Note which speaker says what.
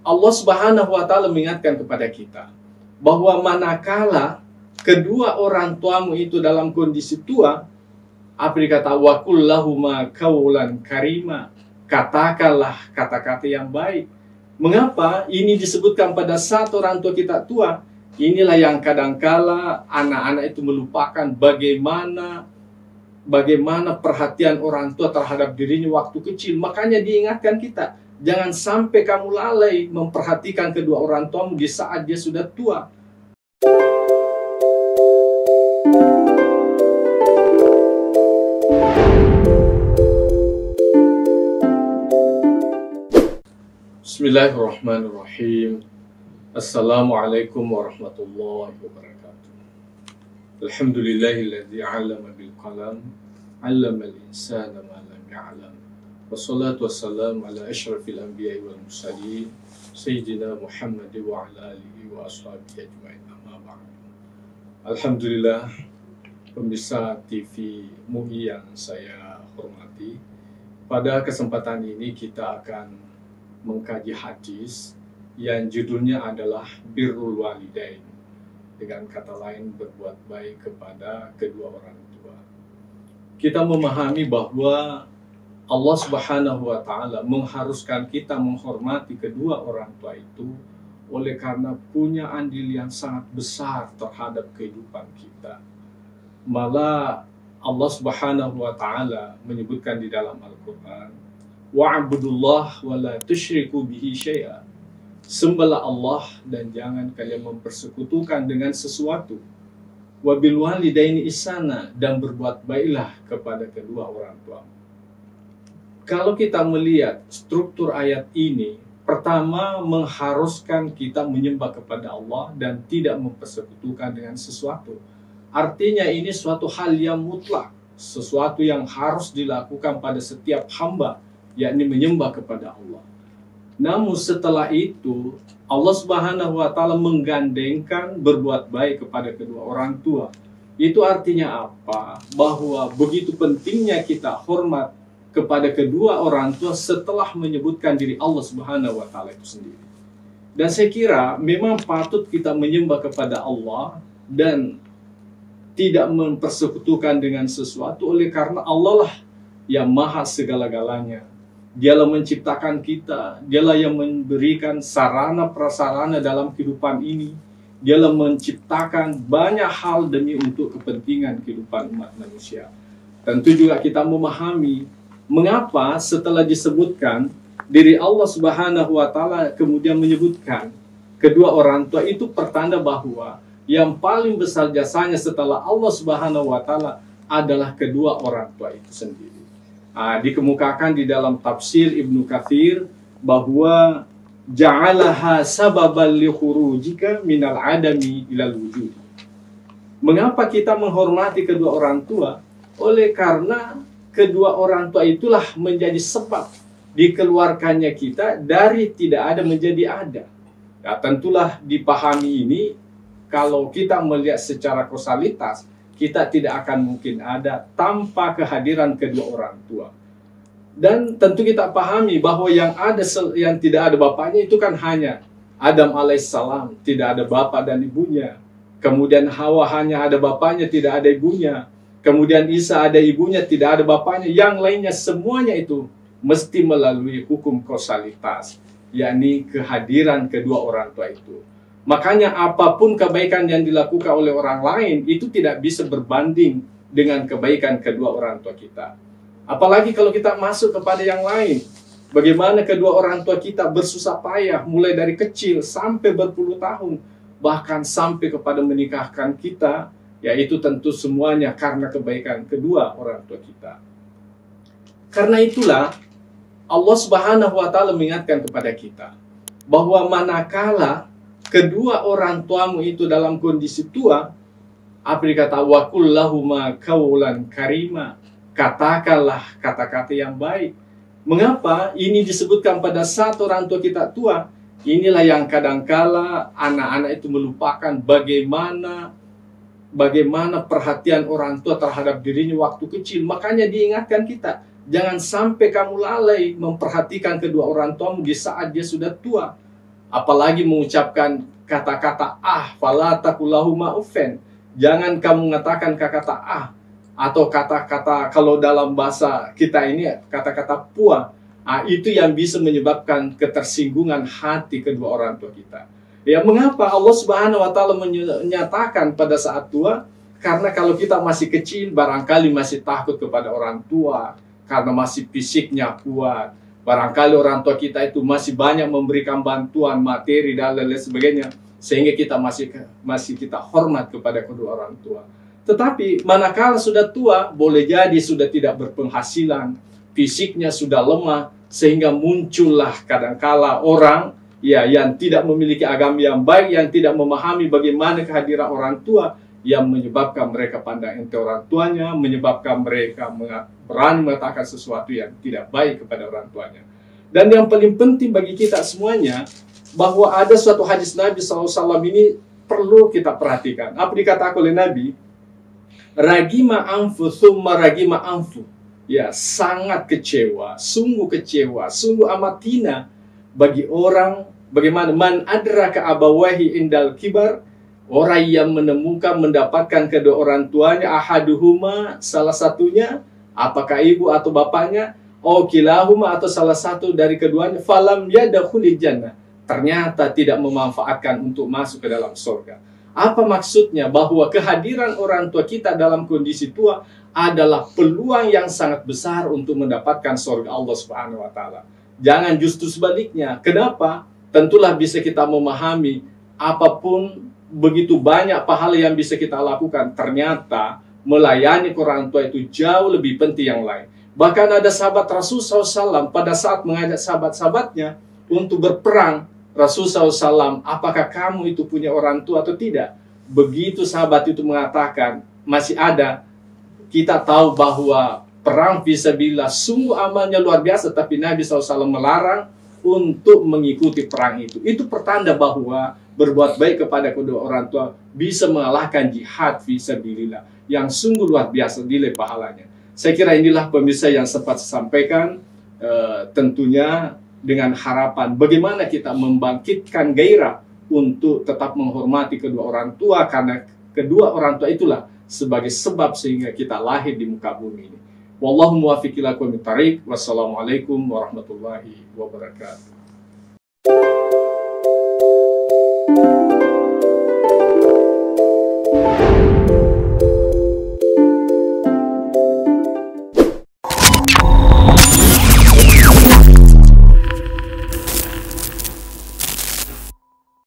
Speaker 1: Allah Subhanahu wa Ta'ala mengingatkan kepada kita bahwa manakala kedua orang tuamu itu dalam kondisi tua, apa dikata, wa qul lahuma qawlan karima, katakanlah kata-kata yang baik. Mengapa ini disebutkan pada saat orang tua kita tua? Inilah yang kadangkala anak-anak itu melupakan bagaimana perhatian orang tua terhadap dirinya waktu kecil. Makanya diingatkan kita, jangan sampai kamu lalai memperhatikan kedua orang tuamu di saat dia sudah tua. Bismillahirrahmanirrahim. Assalamualaikum warahmatullahi wabarakatuh. Alhamdulillahilladzi 'allama bil qalam, 'allamal insana ma lam ya'lam. Wassalatu wassalamu ala asyrafil anbiya'i wal mursalin, sayyidina Muhammad wa ala alihi wa ashabihi ajma'in. Amma ba'd. Alhamdulillah, pemirsa TV MUI yang saya hormati, pada kesempatan ini kita akan mengkaji hadis yang judulnya adalah birrul walidain, dengan kata lain berbuat baik kepada kedua orang tua. Kita memahami bahwa Allah Subhanahu wa Ta'ala mengharuskan kita menghormati kedua orang tua itu oleh karena punya andil yang sangat besar terhadap kehidupan kita. Malah Allah Subhanahu wa Ta'ala menyebutkan di dalam Al-Quran, wa'budullah wa la tusyriku bihi syai'a. Sembahlah Allah dan jangan kalian mempersekutukan dengan sesuatu. Wa bil walidaini ihsana, dan berbuat baiklah kepada kedua orang tua. Kalau kita melihat struktur ayat ini, pertama mengharuskan kita menyembah kepada Allah dan tidak mempersekutukan dengan sesuatu. Artinya ini suatu hal yang mutlak, sesuatu yang harus dilakukan pada setiap hamba, yakni menyembah kepada Allah. Namun setelah itu Allah Subhanahu wa Ta'ala menggandengkan berbuat baik kepada kedua orang tua. Itu artinya apa? Bahwa begitu pentingnya kita hormat kepada kedua orang tua setelah menyebutkan diri Allah Subhanahu wa Ta'ala itu sendiri. Dan saya kira memang patut kita menyembah kepada Allah dan tidak mempersekutukan dengan sesuatu, oleh karena Allah lah yang maha segala-galanya. Dialah menciptakan kita, dialah yang memberikan sarana prasarana dalam kehidupan ini. Dialah menciptakan banyak hal demi untuk kepentingan kehidupan umat manusia. Tentu juga kita memahami mengapa setelah disebutkan diri Allah Subhanahu wa Ta'ala kemudian menyebutkan kedua orang tua itu pertanda bahwa yang paling besar jasanya setelah Allah Subhanahu wa Ta'ala adalah kedua orang tua itu sendiri. Dikemukakan di dalam tafsir Ibnu Katsir bahwa ja'alaha sababan li khurujika minal adami ilal wujud. Mengapa kita menghormati kedua orang tua? Oleh karena kedua orang tua itulah menjadi sebab dikeluarkannya kita dari tidak ada menjadi ada. Nah, tentulah dipahami ini, kalau kita melihat secara kausalitas, kita tidak akan mungkin ada tanpa kehadiran kedua orang tua. Dan tentu kita pahami bahwa yang tidak ada bapaknya itu kan hanya Adam alaihissalam, tidak ada bapak dan ibunya. Kemudian Hawa hanya ada bapaknya, tidak ada ibunya. Kemudian Isa ada ibunya, tidak ada bapaknya. Yang lainnya semuanya itu mesti melalui hukum kausalitas, yakni kehadiran kedua orang tua itu. Makanya apapun kebaikan yang dilakukan oleh orang lain itu tidak bisa berbanding dengan kebaikan kedua orang tua kita. Apalagi kalau kita masuk kepada yang lain. Bagaimana kedua orang tua kita bersusah payah mulai dari kecil sampai berpuluh tahun, bahkan sampai kepada menikahkan kita, yaitu tentu semuanya karena kebaikan kedua orang tua kita. Karena itulah Allah Subhanahu wa Ta'ala mengingatkan kepada kita bahwa manakala kedua orang tuamu itu dalam kondisi tua, apa dikata, wa qul lahuma qawlan karima, katakanlah kata-kata yang baik. Mengapa ini disebutkan pada saat orang tua kita tua? Inilah yang kadangkala anak-anak itu melupakan bagaimana perhatian orang tua terhadap dirinya waktu kecil. Makanya diingatkan kita, jangan sampai kamu lalai memperhatikan kedua orang tuamu di saat dia sudah tua. apalagi mengucapkan kata-kata fala taqulahuma uffen. Jangan kamu mengatakan kata-kata atau kata-kata, kalau dalam bahasa kita ini kata-kata puah. Itu yang bisa menyebabkan ketersinggungan hati kedua orang tua kita. Ya, mengapa Allah Subhanahu wa taala menyatakan pada saat tua? Karena kalau kita masih kecil, barangkali masih takut kepada orang tua karena masih fisiknya kuat. Barangkali orang tua kita itu masih banyak memberikan bantuan materi dan lain sebagainya, sehingga kita masih kita hormat kepada kedua orang tua. Tetapi manakala sudah tua, boleh jadi sudah tidak berpenghasilan, fisiknya sudah lemah, sehingga muncullah kadangkala orang yang tidak memiliki agama yang baik, yang tidak memahami bagaimana kehadiran orang tua, yang menyebabkan mereka pandang enteng orang tuanya, menyebabkan mereka berani mengatakan sesuatu yang tidak baik kepada orang tuanya. Dan yang paling penting bagi kita semuanya, bahwa ada suatu hadis Nabi SAW ini perlu kita perhatikan. Apa dikatakan oleh Nabi? Ragima anfu thumma ragima anfu. Ya, sangat kecewa, sungguh amat hina bagi orang, bagaimana man adraka abawahi indal kibar, orang yang mendapatkan kedua orang tuanya, ahaduhuma, salah satunya, apakah ibu atau bapaknya, kilahuma, atau salah satu dari keduanya, falam yadakhulil jannah, ternyata tidak memanfaatkan untuk masuk ke dalam surga. Apa maksudnya? Bahwa kehadiran orang tua kita dalam kondisi tua adalah peluang yang sangat besar untuk mendapatkan surga Allah Subhanahu wa taala. Jangan justru sebaliknya. Kenapa? Tentulah bisa kita memahami apapun begitu banyak pahala yang bisa kita lakukan, ternyata melayani orang tua itu jauh lebih penting yang lain. Bahkan ada sahabat Rasulullah SAW pada saat mengajak sahabat-sahabatnya untuk berperang, Rasulullah SAW, apakah kamu itu punya orang tua atau tidak? Begitu sahabat itu mengatakan, masih ada, kita tahu bahwa perang fisabilillah sungguh amalnya luar biasa, tapi Nabi SAW melarang untuk mengikuti perang itu. Itu pertanda bahwa berbuat baik kepada kedua orang tua bisa mengalahkan jihad fisabilillah yang sungguh luar biasa nilai pahalanya. Saya kira inilah pemirsa yang sempat saya sampaikan, tentunya dengan harapan bagaimana kita membangkitkan gairah untuk tetap menghormati kedua orang tua, karena kedua orang tua itulah sebagai sebab sehingga kita lahir di muka bumi ini. Wallahu muwaffiq ila aqwamit thariq. Wassalamualaikum warahmatullahi wabarakatuh.